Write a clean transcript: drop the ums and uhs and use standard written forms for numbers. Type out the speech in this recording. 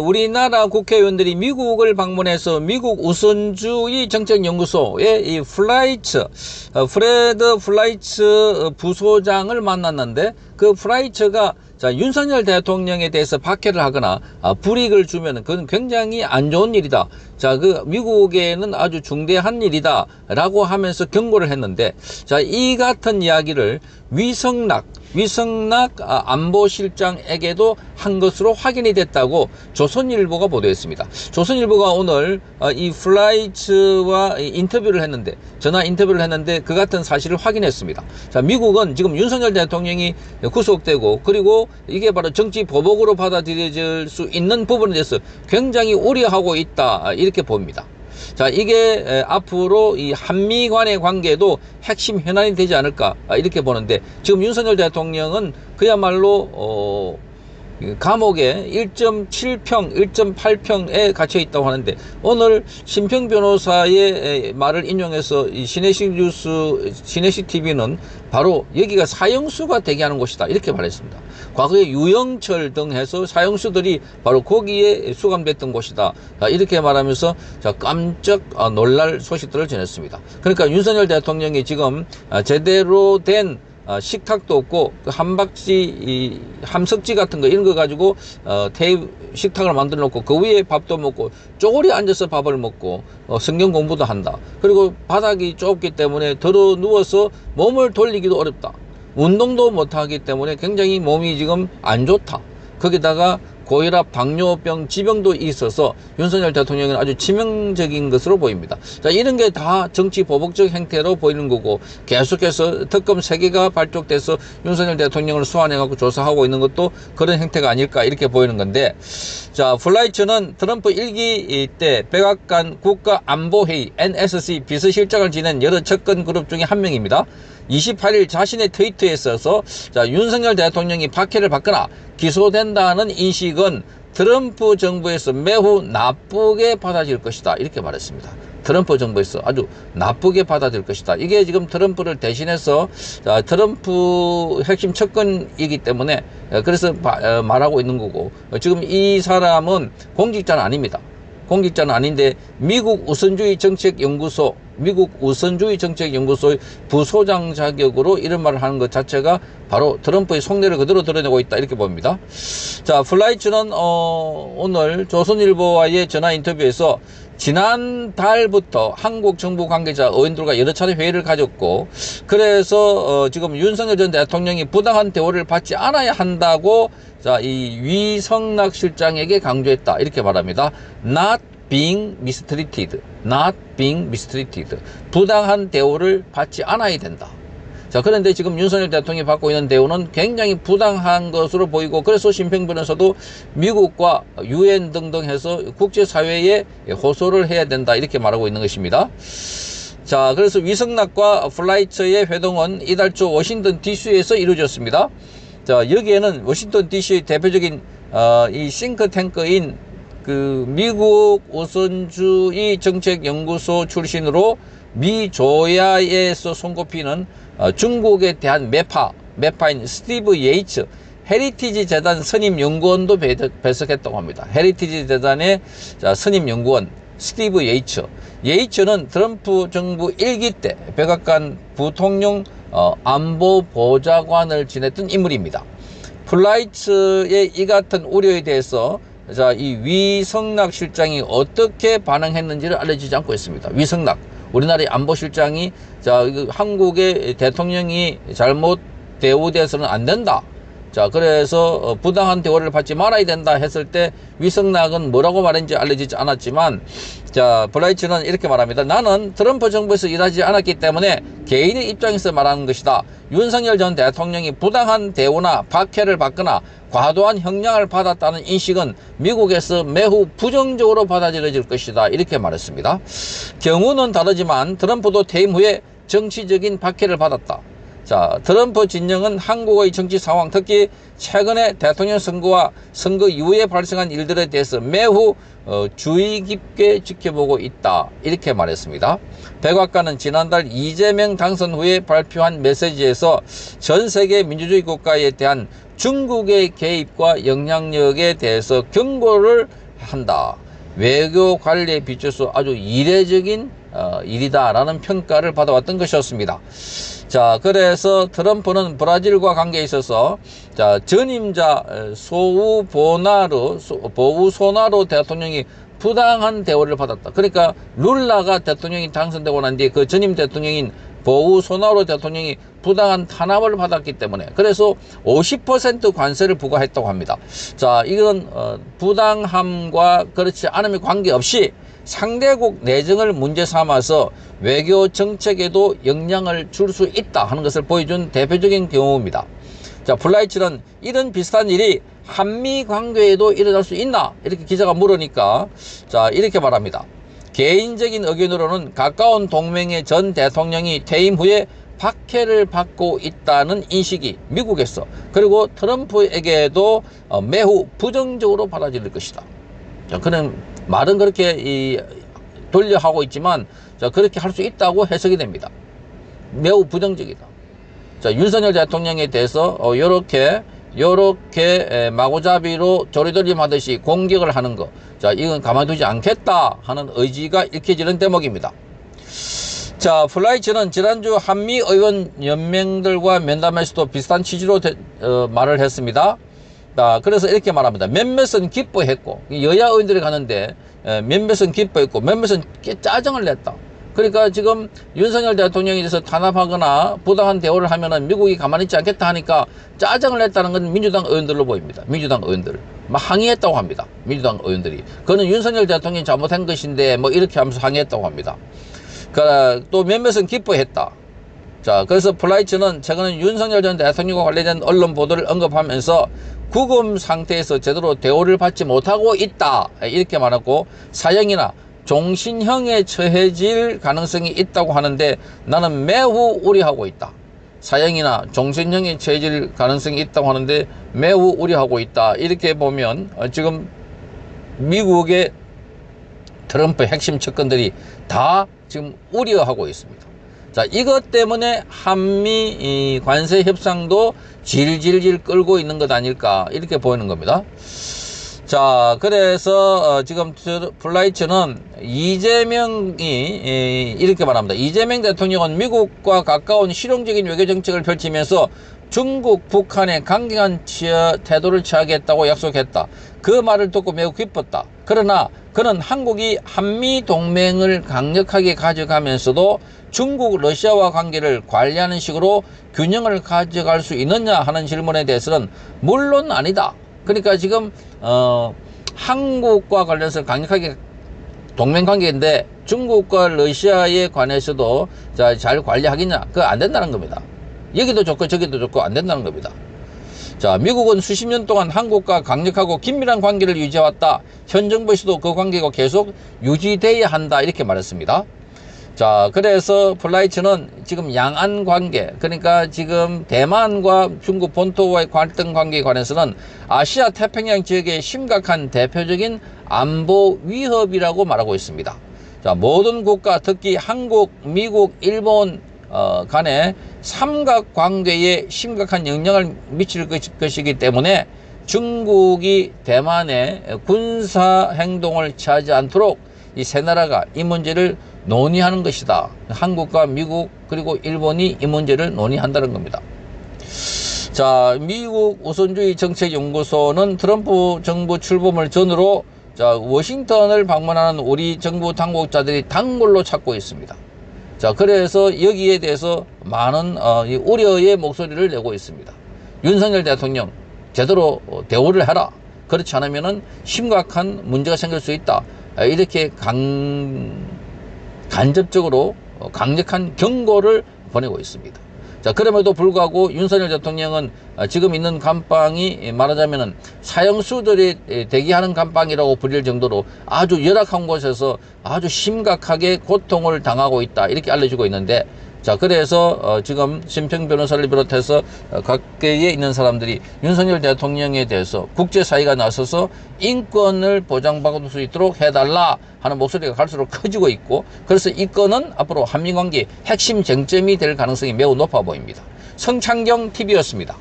우리나라 국회의원들이 미국을 방문해서 미국 우선주의 정책연구소의 이 프레드 플라이츠 부소장을 만났는데, 그 플라이츠가 윤석열 대통령에 대해서 박해를 하거나 불이익을 주면 그건 굉장히 안 좋은 일이다. 미국에는 아주 중대한 일이다 라고 하면서 경고를 했는데, 이 같은 이야기를 위성락 안보실장에게도 한 것으로 확인이 됐다고 조선일보가 보도했습니다. 조선일보가 오늘 이 플라이츠와 전화 인터뷰를 했는데 그 같은 사실을 확인했습니다. 미국은 지금 윤석열 대통령이 구속되고, 그리고 이게 바로 정치 보복으로 받아들여질 수 있는 부분에 대해서 굉장히 우려하고 있다, 이렇게 봅니다. 이게 앞으로 이 한미 간의 관계도 핵심 현안이 되지 않을까, 이렇게 보는데, 지금 윤석열 대통령은 그야말로 감옥에 1.7평, 1.8평에 갇혀 있다고 하는데, 오늘 심평 변호사의 말을 인용해서 이 시내식 TV는 바로 여기가 사형수가 되게 하는 곳이다, 이렇게 말했습니다. 과거에 유영철 등 해서 사형수들이 바로 거기에 수감됐던 곳이다, 이렇게 말하면서 깜짝 놀랄 소식들을 전했습니다. 그러니까 윤석열 대통령이 지금 제대로 된 식탁도 없고, 그 한박지 함석지 같은 거 이런 거 가지고 식탁을 만들어 놓고 그 위에 밥도 먹고 쪼그리 앉아서 밥을 먹고 성경 공부도 한다. 그리고 바닥이 좁기 때문에 들어 누워서 몸을 돌리기도 어렵다. 운동도 못하기 때문에 굉장히 몸이 지금 안 좋다. 거기다가 고혈압, 당뇨병, 지병도 있어서 윤석열 대통령은 아주 치명적인 것으로 보입니다. 이런 게 다 정치 보복적 행태로 보이는 거고, 계속해서 특검 3개가 발족돼서 윤석열 대통령을 소환해갖고 조사하고 있는 것도 그런 행태가 아닐까, 이렇게 보이는 건데, 플라이츠는 트럼프 1기 때 백악관 국가안보회의 NSC 비서실장을 지낸 여러 측근 그룹 중에 한 명입니다. 28일 자신의 트위터에 써서 윤석열 대통령이 박해를 받거나 기소된다는 인식은 트럼프 정부에서 매우 나쁘게 받아들일 것이다, 이렇게 말했습니다. 트럼프 정부에서 아주 나쁘게 받아들일 것이다. 이게 지금 트럼프를 대신해서 트럼프 핵심 측근이기 때문에 그래서 말하고 있는 거고, 지금 이 사람은 공직자는 아닙니다. 공직자는 아닌데 미국 우선주의 정책연구소의 부소장 자격으로 이런 말을 하는 것 자체가 바로 트럼프의 속내를 그대로 드러내고 있다, 이렇게 봅니다. 플라이츠는 오늘 조선일보와의 전화 인터뷰에서 지난달부터 한국 정부 관계자 의원들과 여러 차례 회의를 가졌고, 그래서 지금 윤석열 전 대통령이 부당한 대우를 받지 않아야 한다고 이 위성락 실장에게 강조했다, 이렇게 말합니다. Not being mistreated. 부당한 대우를 받지 않아야 된다. 그런데 지금 윤석열 대통령이 받고 있는 대우는 굉장히 부당한 것으로 보이고, 그래서 심평 변호사도 미국과 UN 등등 해서 국제사회에 호소를 해야 된다, 이렇게 말하고 있는 것입니다. 그래서 위성락과 플라이츠의 회동은 이달 초 워싱턴 DC에서 이루어졌습니다. 여기에는 워싱턴 DC의 대표적인 이 싱크탱크인 그 미국 우선주의 정책연구소 출신으로 미 조야에서 손꼽히는 중국에 대한 매파인 스티브 예이츠 헤리티지 재단 선임연구원도 배석했다고 합니다. 헤리티지 재단의 선임연구원 스티브 예이츠는 트럼프 정부 1기 때 백악관 부통령 안보보좌관을 지냈던 인물입니다. 플라이츠의 이 같은 우려에 대해서 이 위성락 실장이 어떻게 반응했는지를 알려지지 않고 있습니다. 위성락, 우리나라의 안보실장이 한국의 대통령이 잘못 대우돼서는 안 된다. 그래서 부당한 대우를 받지 말아야 된다 했을 때 위성락은 뭐라고 말했는지 알려지지 않았지만, 블라이츠는 이렇게 말합니다. 나는 트럼프 정부에서 일하지 않았기 때문에 개인의 입장에서 말하는 것이다. 윤석열 전 대통령이 부당한 대우나 박해를 받거나 과도한 형량을 받았다는 인식은 미국에서 매우 부정적으로 받아들여질 것이다, 이렇게 말했습니다. 경우는 다르지만 트럼프도 퇴임 후에 정치적인 박해를 받았다. 자, 트럼프 진영은 한국의 정치 상황, 특히 최근의 대통령 선거와 선거 이후에 발생한 일들에 대해서 매우 주의 깊게 지켜보고 있다. 이렇게 말했습니다. 백악관은 지난달 이재명 당선 후에 발표한 메시지에서 전 세계 민주주의 국가에 대한 중국의 개입과 영향력에 대해서 경고를 한다. 외교 관리에 비춰서 아주 이례적인 일이다라는 평가를 받아왔던 것이었습니다. 자, 그래서 트럼프는 브라질과 관계에 있어서 자, 전임자 보우소나루 대통령이 부당한 대우를 받았다. 그러니까 룰라가 대통령이 당선되고 난 뒤에 그 전임 대통령인 보우소나루 대통령이 부당한 탄압을 받았기 때문에 그래서 50% 관세를 부과했다고 합니다. 자, 이건 부당함과 그렇지 않음에 관계없이 상대국 내정을 문제 삼아서 외교 정책에도 영향을 줄 수 있다 하는 것을 보여준 대표적인 경우입니다. 자, 플라이츠는 이런 비슷한 일이 한미 관계에도 일어날 수 있나? 이렇게 기자가 물으니까 자, 이렇게 말합니다. 개인적인 의견으로는 가까운 동맹의 전 대통령이 퇴임 후에 박해를 받고 있다는 인식이 미국에서 그리고 트럼프에게도 매우 부정적으로 받아들일 것이다. 자, 그는 말은 그렇게 돌려 하고 있지만 자, 그렇게 할 수 있다고 해석이 됩니다. 매우 부정적이다. 자, 윤석열 대통령에 대해서 요렇게 마구잡이로 조리돌림 하듯이 공격을 하는 거. 자, 이건 가만두지 않겠다 하는 의지가 읽혀지는 대목입니다. 자, 플라이츠는 지난주 한미 의원 연맹들과 면담에서도 비슷한 취지로 말을 했습니다. 자, 그래서 이렇게 말합니다. 몇몇은 기뻐했고, 여야 의원들이 가는데 몇몇은 기뻐했고 몇몇은 꽤 짜증을 냈다. 그러니까 지금 윤석열 대통령에 대해서 탄압하거나 부당한 대우를 하면은 미국이 가만히 있지 않겠다 하니까 짜증을 냈다는 건 민주당 의원들로 보입니다. 민주당 의원들 막 항의했다고 합니다. 민주당 의원들이 그거는 윤석열 대통령이 잘못한 것인데 뭐 이렇게 하면서 항의했다고 합니다. 그러니까 또 몇몇은 기뻐했다. 자, 그래서 플라이츠는 최근에 윤석열 전 대통령과 관련된 언론 보도를 언급하면서 구금 상태에서 제대로 대우를 받지 못하고 있다. 이렇게 말하고 사형이나 종신형에 처해질 가능성이 있다고 하는데 나는 매우 우려하고 있다. 사형이나 종신형에 처해질 가능성이 있다고 하는데 매우 우려하고 있다. 이렇게 보면 지금 미국의 트럼프 핵심 측근들이 다 지금 우려하고 있습니다. 자, 이것 때문에 한미 관세 협상도 질질질 끌고 있는 것 아닐까 이렇게 보이는 겁니다. 자, 그래서 지금 플라이츠는 이재명이 이렇게 말합니다. 이재명 대통령은 미국과 가까운 실용적인 외교 정책을 펼치면서 중국, 북한에 강경한 태도를 취하겠다고 약속했다. 그 말을 듣고 매우 기뻤다. 그러나 그는 한국이 한미 동맹을 강력하게 가져가면서도 중국, 러시아와 관계를 관리하는 식으로 균형을 가져갈 수 있느냐 하는 질문에 대해서는 물론 아니다. 그러니까 지금 한국과 관련해서 강력하게 동맹관계인데 중국과 러시아에 관해서도 잘 관리하겠냐? 그거 안 된다는 겁니다. 여기도 좋고 저기도 좋고 안 된다는 겁니다. 자, 미국은 수십 년 동안 한국과 강력하고 긴밀한 관계를 유지해왔다. 현 정부에서도 그 관계가 계속 유지돼야 한다. 이렇게 말했습니다. 자, 그래서 플라이츠는 지금 양안 관계, 그러니까 지금 대만과 중국 본토와의 갈등 관계에 관해서는 아시아 태평양 지역의 심각한 대표적인 안보 위협이라고 말하고 있습니다. 자, 모든 국가, 특히 한국, 미국, 일본 간의 삼각관계에 심각한 영향을 미칠 것이기 때문에 중국이 대만에 군사행동을 취하지 않도록 이 세 나라가 이 문제를 논의하는 것이다. 한국과 미국 그리고 일본이 이 문제를 논의한다는 겁니다. 자, 미국 우선주의 정책연구소는 트럼프 정부 출범을 전후로 자, 워싱턴을 방문하는 우리 정부 당국자들이 단골로 찾고 있습니다. 자, 그래서 여기에 대해서 많은 우려의 목소리를 내고 있습니다. 윤석열 대통령 제대로 대우를 해라. 그렇지 않으면은 심각한 문제가 생길 수 있다. 이렇게 간접적으로 강력한 경고를 보내고 있습니다. 자, 그럼에도 불구하고 윤석열 대통령은 지금 있는 감방이 말하자면은 사형수들이 대기하는 감방이라고 불릴 정도로 아주 열악한 곳에서 아주 심각하게 고통을 당하고 있다. 이렇게 알려지고 있는데 자, 그래서 지금 심평 변호사를 비롯해서 각계에 있는 사람들이 윤석열 대통령에 대해서 국제사회가 나서서 인권을 보장받을 수 있도록 해달라 하는 목소리가 갈수록 커지고 있고, 그래서 이 건은 앞으로 한미관계의 핵심 쟁점이 될 가능성이 매우 높아 보입니다. 성창경 TV였습니다.